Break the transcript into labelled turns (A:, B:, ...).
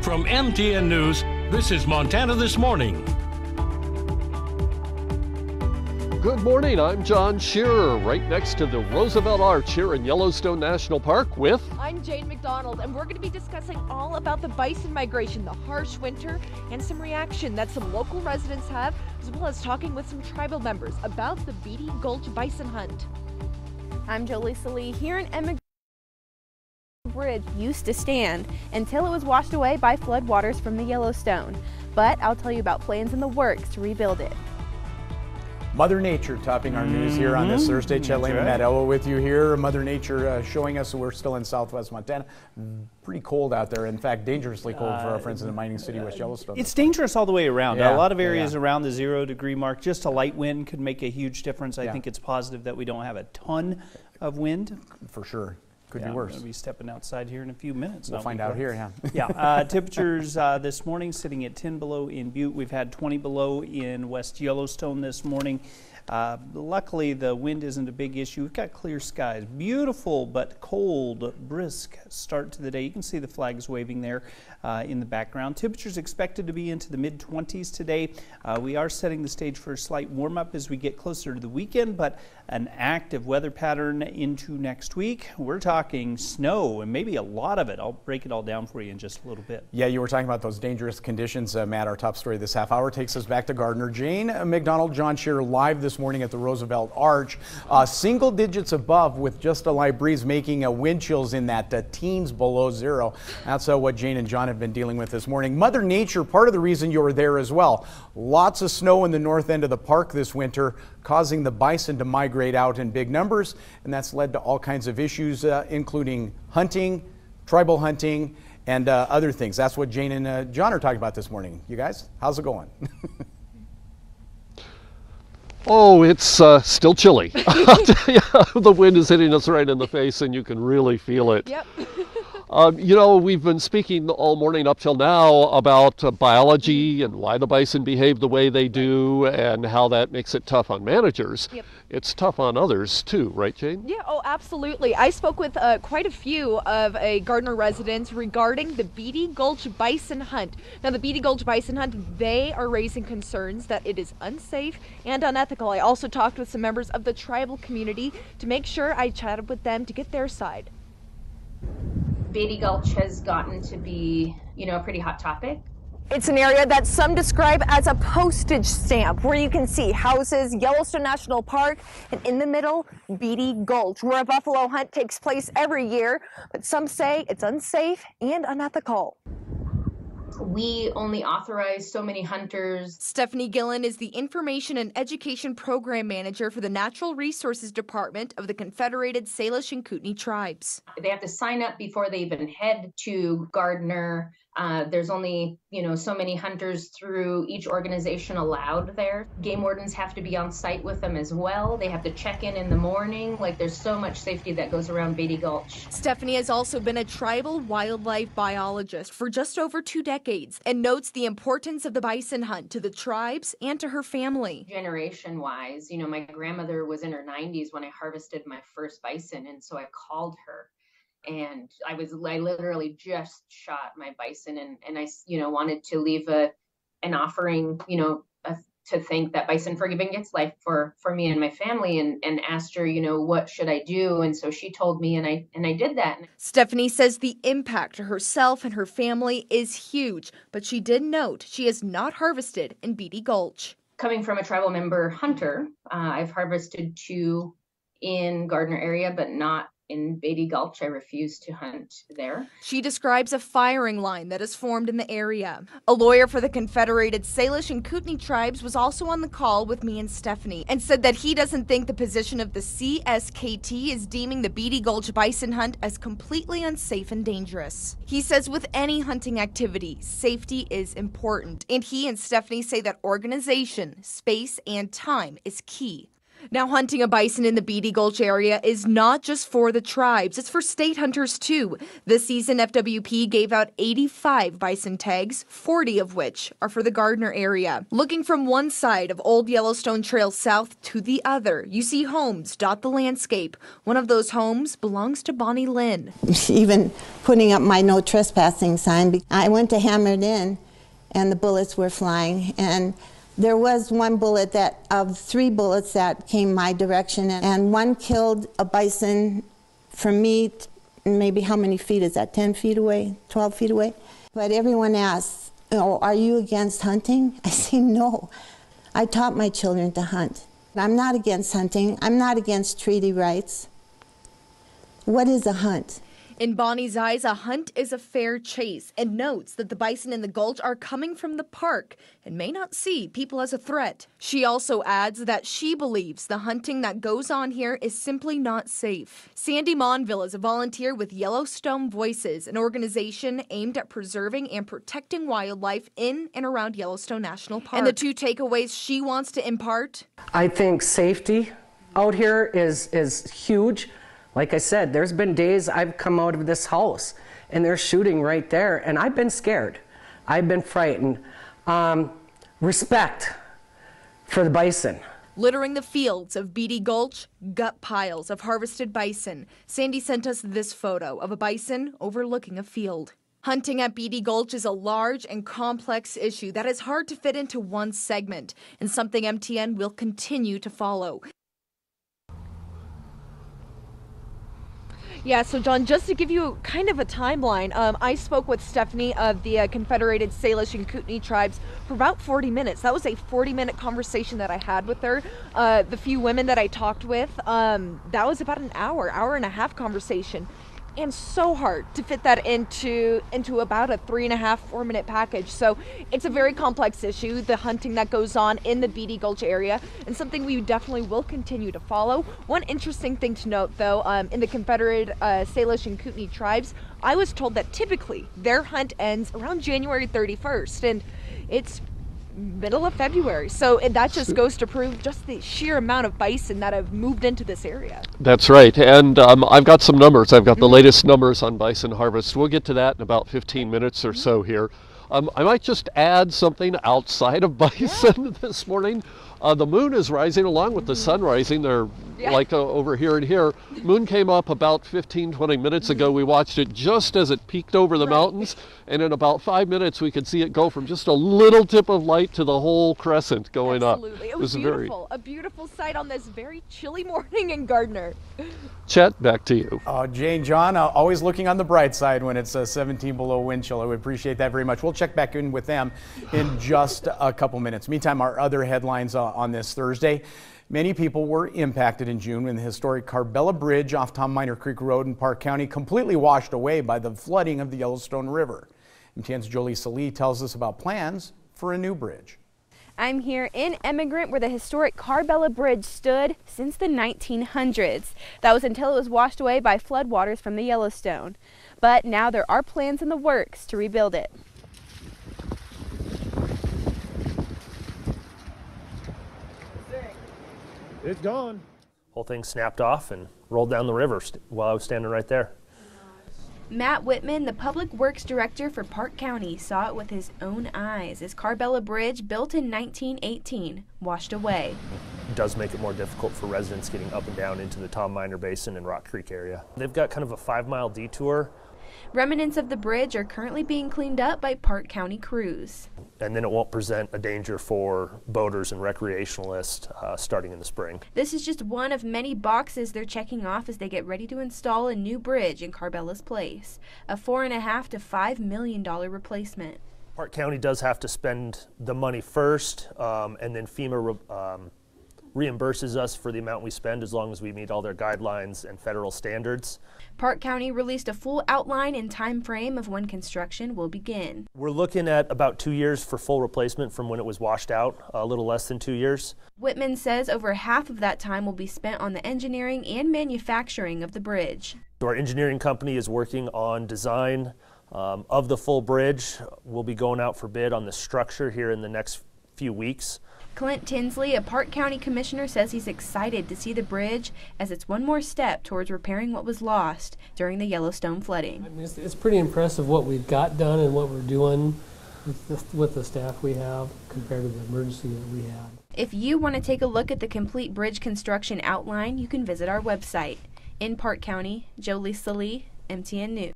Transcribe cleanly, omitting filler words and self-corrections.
A: From MTN News, this is Montana This Morning.
B: Good morning, I'm John Shearer, right next to the Roosevelt Arch here in Yellowstone National Park with...
C: I'm Jane McDonald, and we're going to be discussing all about the bison migration, the harsh winter, and some reaction that some local residents have, as well as talking with some tribal members about the Beatty Gulch Bison Hunt.
D: I'm Jolisa Lee. Here in Emmett Bridge used to stand until it was washed away by floodwaters from the Yellowstone. But I'll tell you about plans in the works to rebuild it.
E: Mother Nature topping our news here on this Thursday. Chet Lane and Matt Ello with you here. Mother Nature showing us we're still in southwest Montana. Pretty cold out there. In fact, dangerously cold for our friends in the mining city, West Yellowstone.
F: It's dangerous all the way around.
E: Yeah,
F: a lot of areas around the 0-degree mark. Just a light wind could make a huge difference. I think it's positive that we don't have a ton of wind.
E: For sure. Could be worse.
F: I'm going to be stepping outside here in a few minutes.
E: We'll find out here,
F: Temperatures this morning sitting at 10 below in Butte. We've had 20 below in West Yellowstone this morning. Luckily, the wind isn't a big issue. We've got clear skies. Beautiful but cold, brisk start to the day. You can see the flags waving there in the background. Temperatures expected to be into the mid-20s today. We are setting the stage for a slight warm-up as we get closer to the weekend, but an active weather pattern into next week. We're talking snow and maybe a lot of it. I'll break it all down for you in just a little bit.
E: Yeah, you were talking about those dangerous conditions. Matt, our top story this half hour takes us back to Gardner. Jane McDonald, John Shearer live this morning at the Roosevelt Arch. Single digits above with just a light breeze, making wind chills in that teens below zero. That's what Jane and John have been dealing with this morning. Mother Nature, part of the reason you were there as well. Lots of snow in the north end of the park this winter, causing the bison to migrate out in big numbers, and that's led to all kinds of issues, including hunting, tribal hunting, and other things. That's what Jane and John are talking about this morning. You guys, how's it going?
B: Oh, it's still chilly. I'll tell you, the wind is hitting us right in the face, and you can really feel it.
C: Yep.
B: You know, we've been speaking all morning up till now about biology and why the bison behave the way they do and how that makes it tough on managers.
C: Yep.
B: It's tough on others too, right, Jane?
C: Yeah, oh, absolutely. I spoke with quite a few of Gardner residents regarding the Beatty Gulch Bison Hunt. Now, the Beatty Gulch Bison Hunt, they are raising concerns that it is unsafe and unethical. I also talked with some members of the tribal community to make sure I chatted with them to get their side.
G: Beatty Gulch has gotten to be, a pretty hot topic.
D: It's an area that some describe as a postage stamp, where you can see houses, Yellowstone National Park, and in the middle, Beatty Gulch, where a buffalo hunt takes place every year, but some say it's unsafe and unethical.
G: We only authorize so many hunters.
C: Stephanie Gillen is the Information and Education Program Manager for the Natural Resources Department of the Confederated Salish and Kootenai Tribes.
G: They have to sign up before they even head to Gardner. There's only, so many hunters through each organization allowed there. Game wardens have to be on site with them as well. They have to check in the morning. There's so much safety that goes around Beatty Gulch.
C: Stephanie has also been a tribal wildlife biologist for just over 2 decades and notes the importance of the bison hunt to the tribes and to her family.
G: Generation-wise, my grandmother was in her 90s when I harvested my first bison, and so I called her. And I literally just shot my bison, and I, wanted to leave an offering, to thank that bison for giving its life for me and my family, and asked her, what should I do? And so she told me, and I did that.
C: Stephanie says the impact to herself and her family is huge, but she did note she has not harvested in Beatty Gulch.
G: Coming from a tribal member hunter, I've harvested 2 in Gardner area, but not in Beatty Gulch. I refuse to hunt there.
C: She describes a firing line that has formed in the area. A lawyer for the Confederated Salish and Kootenai Tribes was also on the call with me and Stephanie and said that he doesn't think the position of the CSKT is deeming the Beatty Gulch bison hunt as completely unsafe and dangerous. He says with any hunting activity, safety is important, and he and Stephanie say that organization, space, and time is key. Now, hunting a bison in the Beatty Gulch area is not just for the tribes, it's for state hunters too. This season, FWP gave out 85 bison tags, 40 of which are for the Gardner area. Looking from one side of Old Yellowstone Trail south to the other, you see homes dot the landscape. One of those homes belongs to Bonnie Lynn.
H: Even putting up my no trespassing sign, I went to hammer it in and the bullets were flying, and there was one bullet of 3 bullets that came my direction, and one killed a bison from me, maybe how many feet is that, 10 feet away, 12 feet away? But everyone asks, oh, are you against hunting? I say no. I taught my children to hunt. I'm not against hunting. I'm not against treaty rights. What is a hunt?
C: In Bonnie's eyes, a hunt is a fair chase, and notes that the bison in the gulch are coming from the park and may not see people as a threat. She also adds that she believes the hunting that goes on here is simply not safe. Sandy Monville is a volunteer with Yellowstone Voices, an organization aimed at preserving and protecting wildlife in and around Yellowstone National Park. And the 2 takeaways she wants to impart:
I: I think safety out here is huge. Like I said, there's been days I've come out of this house and they're shooting right there, and I've been scared. I've been frightened. Respect for the bison.
C: Littering the fields of Beatty Gulch, gut piles of harvested bison. Sandy sent us this photo of a bison overlooking a field. Hunting at Beatty Gulch is a large and complex issue that is hard to fit into one segment, and something MTN will continue to follow. Yeah, so John, just to give you kind of a timeline, I spoke with Stephanie of the Confederated Salish and Kootenai tribes for about 40 minutes. That was a 40-minute conversation that I had with her. The few women that I talked with, that was about an hour and a half conversation. And so hard to fit that into about a 3.5, 4-minute package. So it's a very complex issue, the hunting that goes on in the Beatty Gulch area, and something we definitely will continue to follow. One interesting thing to note, though, in the Confederate Salish and Kootenai tribes, I was told that typically their hunt ends around January 31st, and it's middle of February. So that just goes to prove just the sheer amount of bison that have moved into this area.
B: That's right. And I've got some numbers. I've got the latest numbers on bison harvest. We'll get to that in about 15 minutes or so here. I might just add something outside of bison this morning. The moon is rising along with the sun rising. They're like over here and here. Moon came up about 15-20 minutes ago. We watched it just as it peeked over the mountains, and in about 5 minutes we could see it go from just a little tip of light to the whole crescent going up.
C: Absolutely. It was beautiful. A beautiful sight on this very chilly morning in Gardner.
B: Chet, back to you.
E: Jane, John, always looking on the bright side when it's 17 below wind chill. I would appreciate that very much. We'll check back in with them in just a couple minutes. Meantime, our other headlines on this Thursday. Many people were impacted in June when the historic Carbella Bridge off Tom Minor Creek Road in Park County completely washed away by the flooding of the Yellowstone River. MTN's Jolie Salee tells us about plans for a new bridge.
J: I'm here in Emigrant where the historic Carbella Bridge stood since the 1900s. That was until it was washed away by floodwaters from the Yellowstone. But now there are plans in the works to rebuild it.
K: It's gone. Whole thing snapped off and rolled down the river while I was standing right there.
J: Matt Whitman, the Public Works Director for Park County, saw it with his own eyes as Carbella Bridge, built in 1918, washed away.
K: It does make it more difficult for residents getting up and down into the Tom Minor Basin and Rock Creek area. They've got kind of a 5-mile detour.
J: Remnants of the bridge are currently being cleaned up by Park County crews.
K: And then it won't present a danger for boaters and recreationalists starting in the spring.
J: This is just one of many boxes they're checking off as they get ready to install a new bridge in Carbella's place, a $4.5 to $5 million replacement.
K: Park County does have to spend the money first, and then FEMA reimburses us for the amount we spend as long as we meet all their guidelines and federal standards.
J: Park County released a full outline and time frame of when construction will begin.
K: We're looking at about 2 years for full replacement from when it was washed out, a little less than 2 years.
J: Whitman says over half of that time will be spent on the engineering and manufacturing of the bridge.
K: Our engineering company is working on design of the full bridge. We'll be going out for bid on the structure here in the next few weeks.
J: Clint Tinsley, a Park County Commissioner, says he's excited to see the bridge as it's one more step towards repairing what was lost during the Yellowstone flooding.
L: I mean, it's pretty impressive what we've got done and what we're doing with the staff we have compared to the emergency that we had.
J: If you want to take a look at the complete bridge construction outline, you can visit our website. In Park County, Jolie Salee, MTN News.